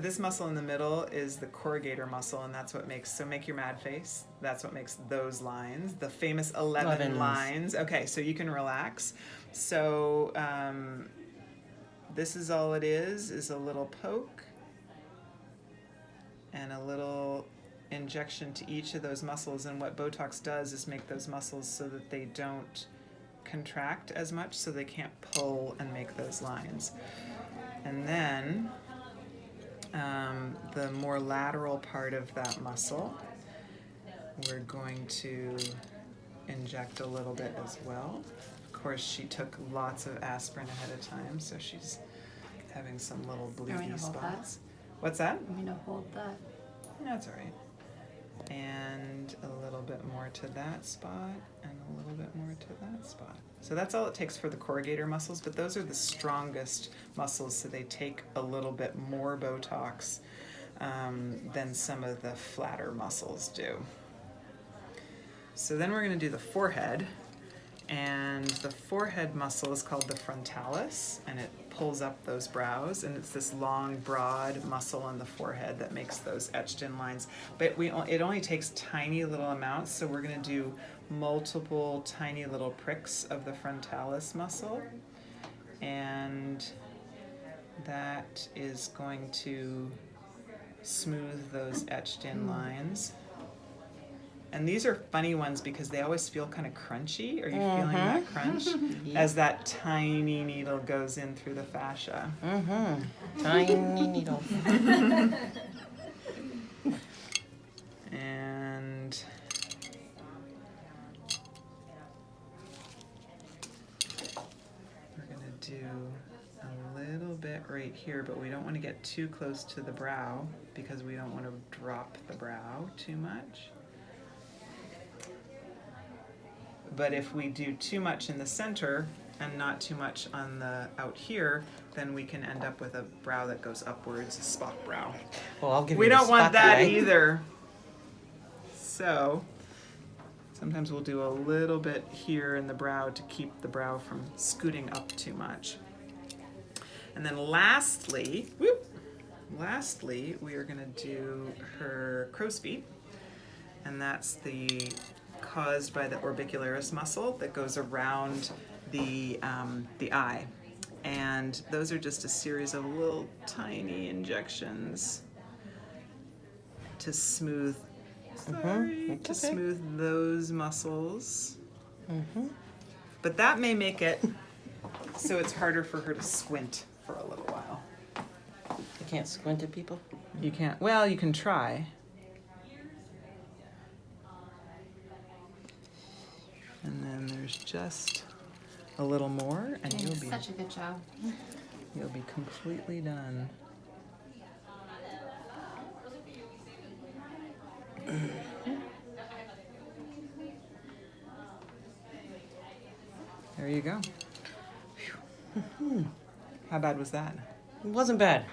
This muscle in the middle is the corrugator muscle, and that's what makes, so make your mad face. That's what makes those lines, the famous 11 lines. Okay, so you can relax. So this is all it is a little poke and a little injection to each of those muscles. And what Botox does is make those muscles so that they don't contract as much, so they can't pull and make those lines. And then the more lateral part of that muscle, we're going to inject a little bit as well. Of course, she took lots of aspirin ahead of time, so she's having some little bleedy spots. What's that? I'm gonna hold that. That's all right. And a little bit more to that spot, and a little bit more to that spot. So that's all it takes for the corrugator muscles, but those are the strongest muscles, so they take a little bit more Botox than some of the flatter muscles do. So then we're going to do the forehead, and the forehead muscle is called the frontalis, and it pulls up those brows, and it's this long, broad muscle on the forehead that makes those etched in lines. But it only takes tiny little amounts, so we're going to do multiple tiny little pricks of the frontalis muscle, and that is going to smooth those etched in lines. And these are funny ones because they always feel kind of crunchy. Are you feeling that crunch? As that tiny needle goes in through the fascia. Tiny needle. And we're going to do a little bit right here, but we don't want to get too close to the brow because we don't want to drop the brow too much. But if we do too much in the center and not too much on the out here, then we can end up with a brow that goes upwards, a Spock brow. Well, I'll give We you don't the want Spock that guy. either. So sometimes we'll do a little bit here in the brow to keep the brow from scooting up too much. And then lastly, we are going to do her crow's feet, and that's caused by the orbicularis muscle that goes around the eye. And those are just a series of little tiny injections to smooth, smooth those muscles. But that may make it so it's harder for her to squint for a little while. You can't squint at people? You can't, well, you can try. And then there's just a little more, and you'll be Such a good job. You'll be completely done. There you go. How bad was that? It wasn't bad.